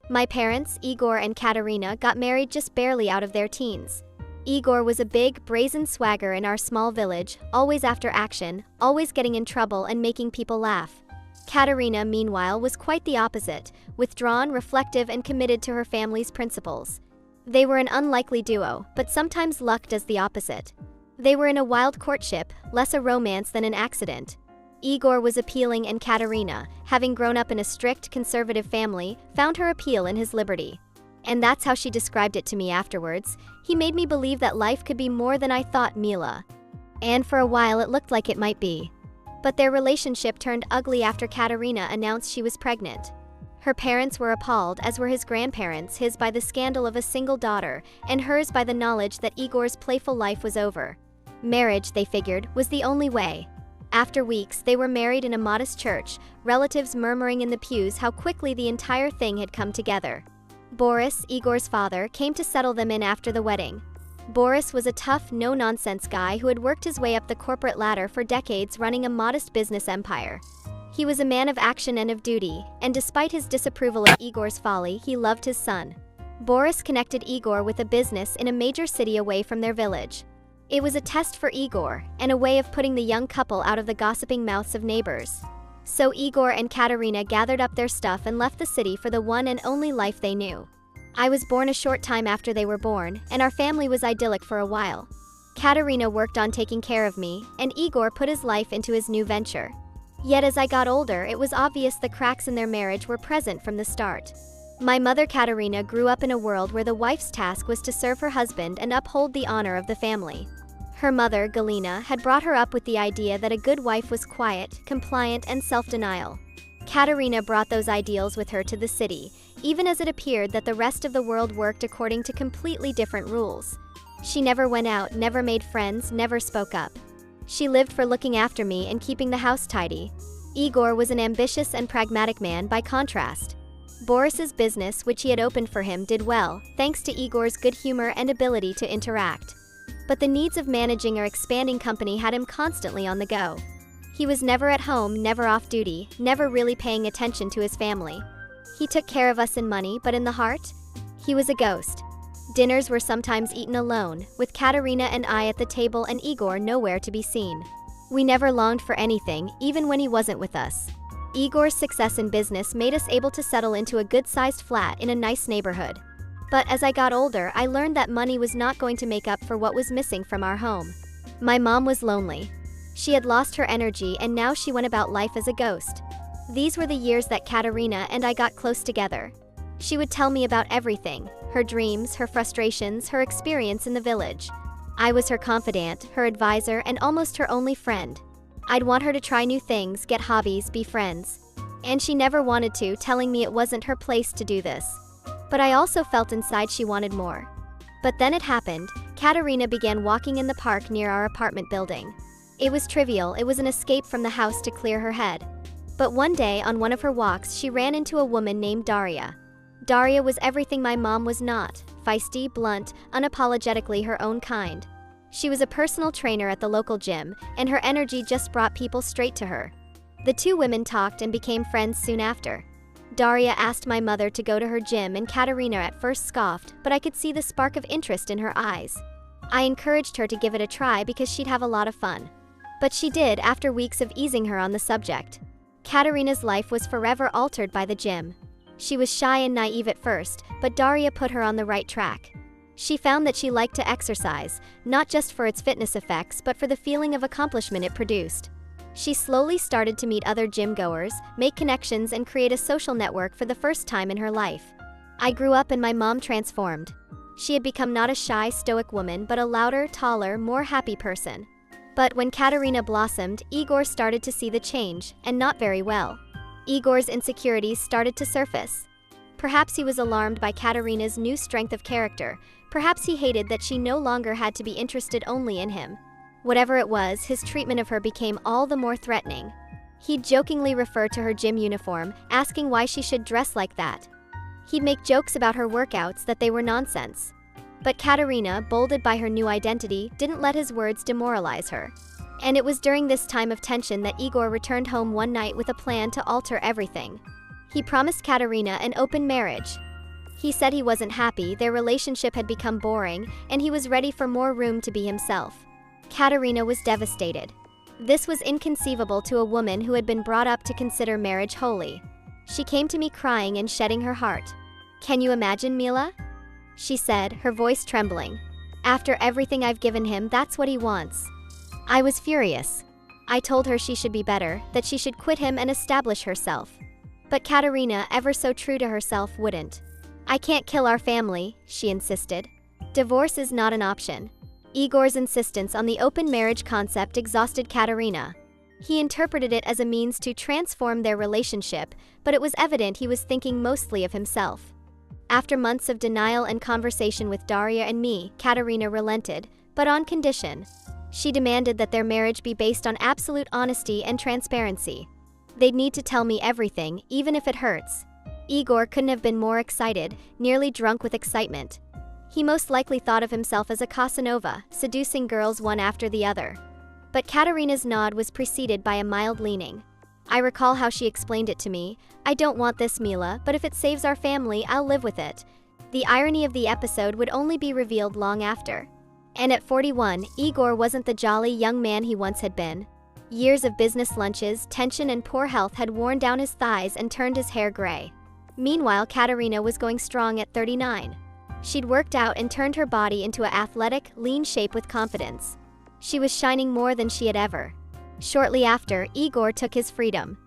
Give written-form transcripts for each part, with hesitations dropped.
My parents, Igor and Katerina, got married just barely out of their teens. Igor was a big, brazen swagger in our small village, always after action, always getting in trouble and making people laugh. Katerina, meanwhile, was quite the opposite, withdrawn, reflective, and committed to her family's principles. They were an unlikely duo, but sometimes luck does the opposite. They were in a wild courtship, less a romance than an accident. Igor was appealing and Katerina, having grown up in a strict, conservative family, found her appeal in his liberty. And that's how she described it to me afterwards. He made me believe that life could be more than I thought, Mila. And for a while it looked like it might be. But their relationship turned ugly after Katerina announced she was pregnant. Her parents were appalled, as were his grandparents, his by the scandal of a single daughter, and hers by the knowledge that Igor's playful life was over. Marriage, they figured, was the only way. After weeks, they were married in a modest church, relatives murmuring in the pews how quickly the entire thing had come together. Boris, Igor's father, came to settle them in after the wedding. Boris was a tough, no-nonsense guy who had worked his way up the corporate ladder for decades, running a modest business empire. He was a man of action and of duty, and despite his disapproval of Igor's folly, he loved his son. Boris connected Igor with a business in a major city away from their village. It was a test for Igor, and a way of putting the young couple out of the gossiping mouths of neighbors. So Igor and Katerina gathered up their stuff and left the city for the one and only life they knew. I was born a short time after they were born, and our family was idyllic for a while. Katerina worked on taking care of me, and Igor put his life into his new venture. Yet as I got older, it was obvious the cracks in their marriage were present from the start. My mother Katerina grew up in a world where the wife's task was to serve her husband and uphold the honor of the family. Her mother, Galina, had brought her up with the idea that a good wife was quiet, compliant, and self-denial. Katerina brought those ideals with her to the city, even as it appeared that the rest of the world worked according to completely different rules. She never went out, never made friends, never spoke up. She lived for looking after me and keeping the house tidy. Igor was an ambitious and pragmatic man by contrast. Boris's business, which he had opened for him, did well, thanks to Igor's good humor and ability to interact. But the needs of managing or expanding company had him constantly on the go. He was never at home, never off duty, never really paying attention to his family. He took care of us in money, but in the heart, he was a ghost. Dinners were sometimes eaten alone, with Katerina and I at the table and Igor nowhere to be seen. We never longed for anything, even when he wasn't with us. Igor's success in business made us able to settle into a good-sized flat in a nice neighborhood. But as I got older, I learned that money was not going to make up for what was missing from our home. My mom was lonely. She had lost her energy and now she went about life as a ghost. These were the years that Katerina and I got close together. She would tell me about everything, her dreams, her frustrations, her experience in the village. I was her confidant, her advisor, and almost her only friend. I'd want her to try new things, get hobbies, be friends. And she never wanted to, telling me it wasn't her place to do this. But I also felt inside she wanted more. But then it happened. Katerina began walking in the park near our apartment building. It was trivial, it was an escape from the house to clear her head. But one day, on one of her walks, she ran into a woman named Daria. Daria was everything my mom was not, feisty, blunt, unapologetically her own kind. She was a personal trainer at the local gym, and her energy just brought people straight to her. The two women talked and became friends soon after. Daria asked my mother to go to her gym and Katerina at first scoffed, but I could see the spark of interest in her eyes. I encouraged her to give it a try because she'd have a lot of fun. But she did after weeks of easing her on the subject. Katerina's life was forever altered by the gym. She was shy and naive at first, but Daria put her on the right track. She found that she liked to exercise, not just for its fitness effects but for the feeling of accomplishment it produced. She slowly started to meet other gym goers, make connections, and create a social network for the first time in her life. I grew up and my mom transformed. She had become not a shy, stoic woman but a louder, taller, more happy person. But when Katerina blossomed, Igor started to see the change, and not very well. Igor's insecurities started to surface. Perhaps he was alarmed by Katerina's new strength of character. Perhaps he hated that she no longer had to be interested only in him. Whatever it was, his treatment of her became all the more threatening. He'd jokingly refer to her gym uniform, asking why she should dress like that. He'd make jokes about her workouts, that they were nonsense. But Katerina, bolded by her new identity, didn't let his words demoralize her. And it was during this time of tension that Igor returned home one night with a plan to alter everything. He promised Katerina an open marriage. He said he wasn't happy, their relationship had become boring, and he was ready for more room to be himself. Katerina was devastated. This was inconceivable to a woman who had been brought up to consider marriage holy. She came to me crying and shedding her heart. "Can you imagine, Mila?" she said, her voice trembling. "After everything I've given him, that's what he wants." I was furious. I told her she should be better, that she should quit him and establish herself. But Katerina, ever so true to herself, wouldn't. "I can't kill our family," she insisted. "Divorce is not an option." Igor's insistence on the open marriage concept exhausted Katerina. He interpreted it as a means to transform their relationship, but it was evident he was thinking mostly of himself. After months of denial and conversation with Daria and me, Katerina relented, but on condition. She demanded that their marriage be based on absolute honesty and transparency. They'd need to tell me everything, even if it hurts. Igor couldn't have been more excited, nearly drunk with excitement. He most likely thought of himself as a Casanova, seducing girls one after the other. But Katerina's nod was preceded by a mild leaning. I recall how she explained it to me. "I don't want this, Mila, but if it saves our family, I'll live with it." The irony of the episode would only be revealed long after. And at 41, Igor wasn't the jolly young man he once had been. Years of business lunches, tension and poor health had worn down his thighs and turned his hair gray. Meanwhile, Katerina was going strong at 39. She'd worked out and turned her body into an athletic, lean shape with confidence. She was shining more than she had ever. Shortly after, Igor took his freedom.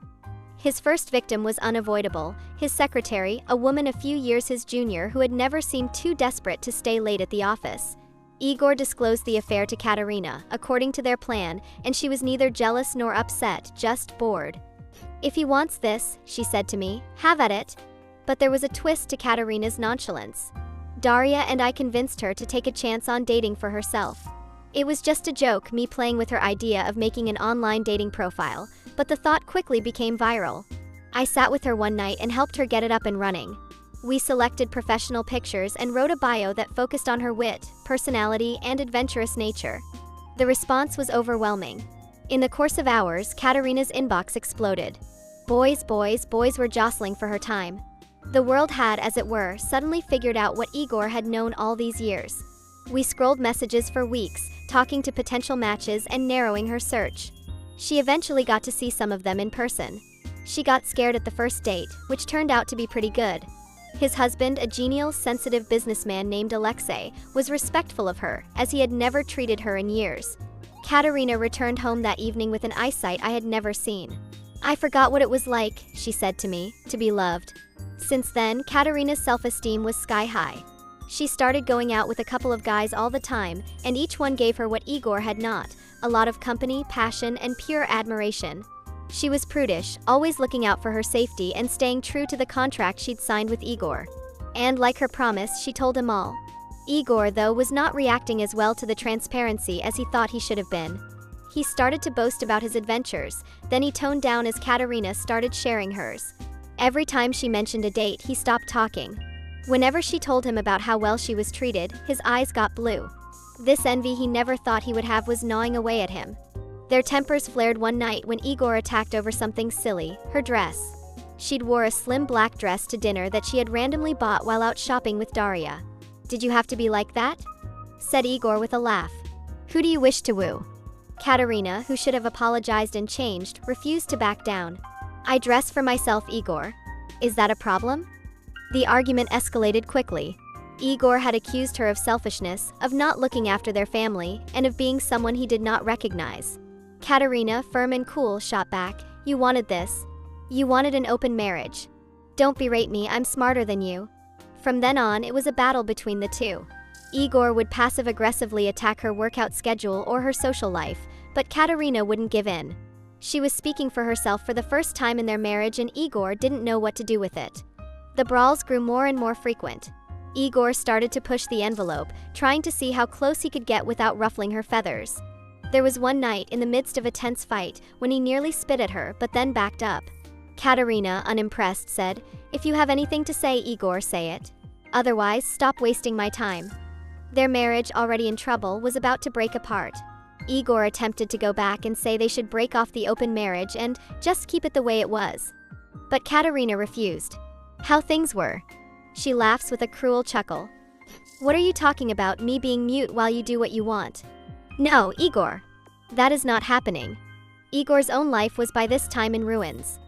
His first victim was unavoidable, his secretary, a woman a few years his junior who had never seemed too desperate to stay late at the office. Igor disclosed the affair to Katerina, according to their plan, and she was neither jealous nor upset, just bored. "If he wants this," she said to me, "have at it." But there was a twist to Katerina's nonchalance. Daria and I convinced her to take a chance on dating for herself. It was just a joke, me playing with her idea of making an online dating profile, but the thought quickly became viral. I sat with her one night and helped her get it up and running. We selected professional pictures and wrote a bio that focused on her wit, personality, and adventurous nature. The response was overwhelming. In the course of hours, Katerina's inbox exploded. Boys were jostling for her time. The world had, as it were, suddenly figured out what Igor had known all these years. We scrolled messages for weeks, talking to potential matches and narrowing her search. She eventually got to see some of them in person. She got scared at the first date, which turned out to be pretty good. His husband, a genial, sensitive businessman named Alexei, was respectful of her, as he had never treated her in years. Katerina returned home that evening with an eyesight I had never seen. "I forgot what it was like," she said to me, "to be loved." Since then, Katerina's self-esteem was sky high. She started going out with a couple of guys all the time, and each one gave her what Igor had not, a lot of company, passion, and pure admiration. She was prudish, always looking out for her safety and staying true to the contract she'd signed with Igor. And like her promise, she told him all. Igor, though, was not reacting as well to the transparency as he thought he should have been. He started to boast about his adventures, then he toned down as Katerina started sharing hers. Every time she mentioned a date, he stopped talking. Whenever she told him about how well she was treated, his eyes got blue. This envy he never thought he would have was gnawing away at him. Their tempers flared one night when Igor attacked over something silly, her dress. She'd wore a slim black dress to dinner that she had randomly bought while out shopping with Daria. "Did you have to be like that?" said Igor with a laugh. "Who do you wish to woo?" Katerina, who should have apologized and changed, refused to back down. "I dress for myself, Igor. Is that a problem?" The argument escalated quickly. Igor had accused her of selfishness, of not looking after their family, and of being someone he did not recognize. Katerina, firm and cool, shot back, "You wanted this. You wanted an open marriage. Don't berate me, I'm smarter than you." From then on, it was a battle between the two. Igor would passive-aggressively attack her workout schedule or her social life, but Katerina wouldn't give in. She was speaking for herself for the first time in their marriage, and Igor didn't know what to do with it. The brawls grew more and more frequent. Igor started to push the envelope, trying to see how close he could get without ruffling her feathers. There was one night, in the midst of a tense fight, when he nearly spit at her but then backed up. Katerina, unimpressed, said, "If you have anything to say, Igor, say it. Otherwise, stop wasting my time." Their marriage, already in trouble, was about to break apart. Igor attempted to go back and say they should break off the open marriage and just keep it the way it was. But Katerina refused. "How things were. She laughs with a cruel chuckle. What are you talking about, me being mute while you do what you want? No, Igor. That is not happening. Igor's own life was by this time in ruins.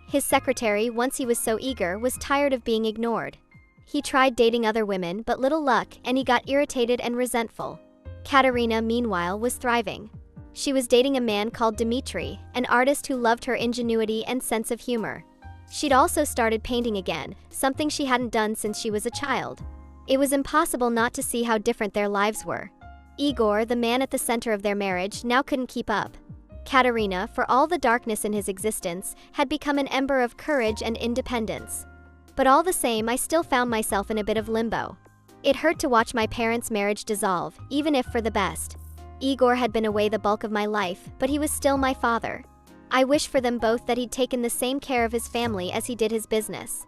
His secretary, once he was so eager, was tired of being ignored. He tried dating other women, but little luck, and he got irritated and resentful. Katerina, meanwhile, was thriving. She was dating a man called Dmitri, an artist who loved her ingenuity and sense of humor. She'd also started painting again, something she hadn't done since she was a child. It was impossible not to see how different their lives were. Igor, the man at the center of their marriage, now couldn't keep up. Katerina, for all the darkness in his existence, had become an ember of courage and independence. But all the same, I still found myself in a bit of limbo. It hurt to watch my parents' marriage dissolve, even if for the best. Igor had been away the bulk of my life, but he was still my father. I wish for them both that he'd taken the same care of his family as he did his business.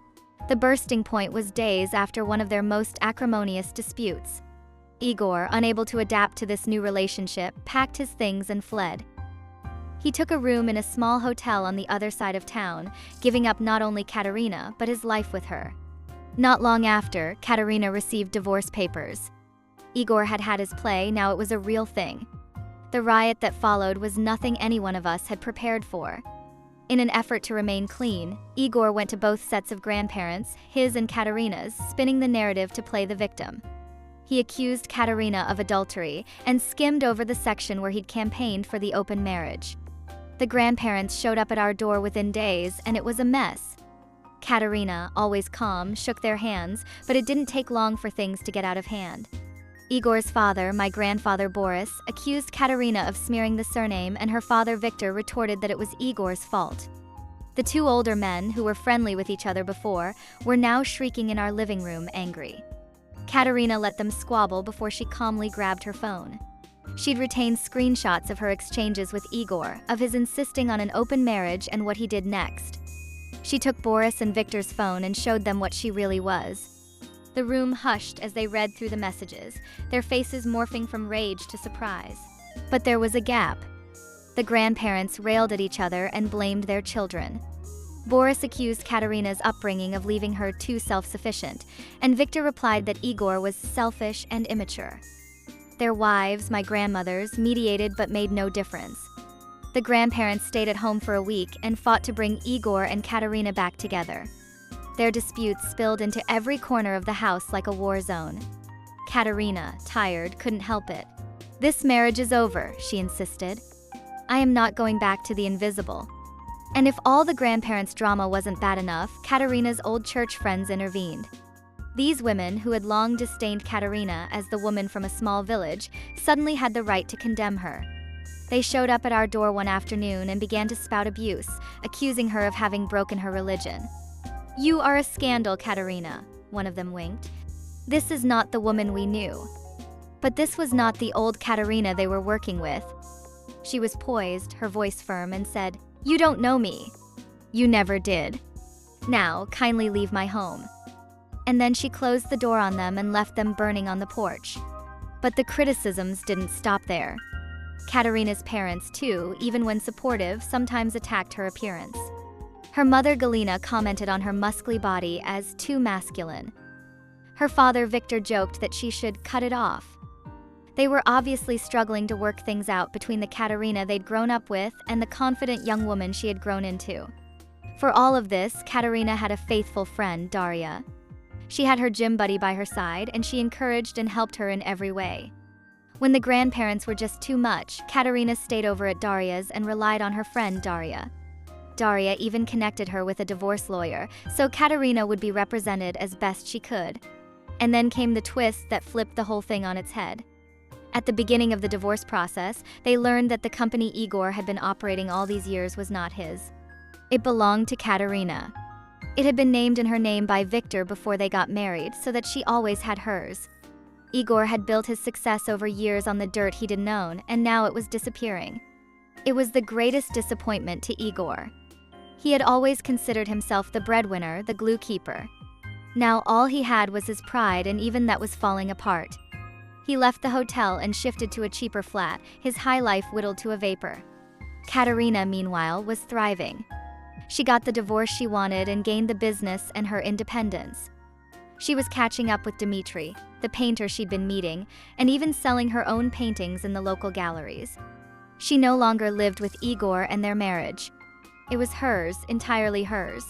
The bursting point was days after one of their most acrimonious disputes. Igor, unable to adapt to this new relationship, packed his things and fled. He took a room in a small hotel on the other side of town, giving up not only Katerina, but his life with her. Not long after, Katerina received divorce papers. Igor had had his play, now it was a real thing. The riot that followed was nothing any one of us had prepared for. In an effort to remain clean, Igor went to both sets of grandparents, his and Katerina's, spinning the narrative to play the victim. He accused Katerina of adultery and skimmed over the section where he'd campaigned for the open marriage. The grandparents showed up at our door within days, and it was a mess. Katerina, always calm, shook their hands, but it didn't take long for things to get out of hand. Igor's father, my grandfather Boris, accused Katerina of smearing the surname, and her father Victor retorted that it was Igor's fault. The two older men, who were friendly with each other before, were now shrieking in our living room, angry. Katerina let them squabble before she calmly grabbed her phone. She'd retained screenshots of her exchanges with Igor, of his insisting on an open marriage and what he did next. She took Boris and Victor's phone and showed them what she really was. The room hushed as they read through the messages, their faces morphing from rage to surprise. But there was a gap. The grandparents railed at each other and blamed their children. Boris accused Katerina's upbringing of leaving her too self-sufficient, and Victor replied that Igor was selfish and immature. Their wives, my grandmothers, mediated but made no difference. The grandparents stayed at home for a week and fought to bring Igor and Katerina back together. Their disputes spilled into every corner of the house like a war zone. Katerina, tired, couldn't help it. "This marriage is over," she insisted. "I am not going back to the invisible." And if all the grandparents' drama wasn't bad enough, Katerina's old church friends intervened. These women, who had long disdained Katerina as the woman from a small village, suddenly had the right to condemn her. They showed up at our door one afternoon and began to spout abuse, accusing her of having broken her religion. "You are a scandal, Katerina," one of them winked. "This is not the woman we knew." But this was not the old Katerina they were working with. She was poised, her voice firm, and said, "You don't know me. You never did. Now, kindly leave my home." And then she closed the door on them and left them burning on the porch. But the criticisms didn't stop there. Katerina's parents, too, even when supportive, sometimes attacked her appearance. Her mother Galina commented on her muscly body as too masculine. Her father Victor joked that she should cut it off. They were obviously struggling to work things out between the Katerina they'd grown up with and the confident young woman she had grown into. For all of this, Katerina had a faithful friend, Daria. She had her gym buddy by her side, and she encouraged and helped her in every way. When the grandparents were just too much, Katerina stayed over at Daria's and relied on her friend Daria. Daria even connected her with a divorce lawyer, so Katerina would be represented as best she could. And then came the twist that flipped the whole thing on its head. At the beginning of the divorce process, they learned that the company Igor had been operating all these years was not his. It belonged to Katerina. It had been named in her name by Victor before they got married, so that she always had hers. Igor had built his success over years on the dirt he'd known, and now it was disappearing. It was the greatest disappointment to Igor. He had always considered himself the breadwinner, the glue keeper. Now all he had was his pride, and even that was falling apart. He left the hotel and shifted to a cheaper flat, his high life whittled to a vapor. Katerina, meanwhile, was thriving. She got the divorce she wanted and gained the business and her independence. She was catching up with Dmitri, the painter she'd been meeting, and even selling her own paintings in the local galleries. She no longer lived with Igor and their marriage. It was hers, entirely hers.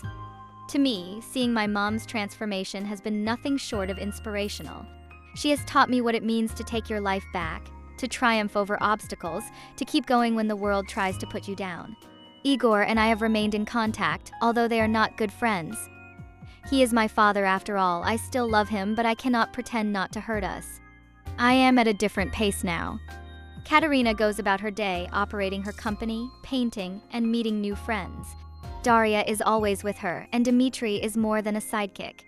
To me, seeing my mom's transformation has been nothing short of inspirational. She has taught me what it means to take your life back, to triumph over obstacles, to keep going when the world tries to put you down. Igor and I have remained in contact, although they are not good friends. He is my father after all. I still love him, but I cannot pretend not to hurt us. I am at a different pace now. Katerina goes about her day, operating her company, painting, and meeting new friends. Daria is always with her, and Dmitri is more than a sidekick.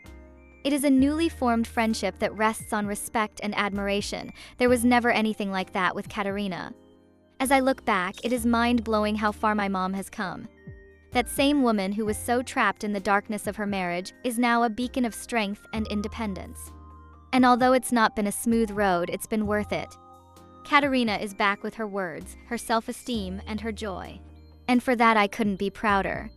It is a newly formed friendship that rests on respect and admiration. There was never anything like that with Katerina. As I look back, it is mind-blowing how far my mom has come. That same woman who was so trapped in the darkness of her marriage is now a beacon of strength and independence. And although it's not been a smooth road, it's been worth it. Katerina is back with her words, her self-esteem, and her joy. And for that I couldn't be prouder.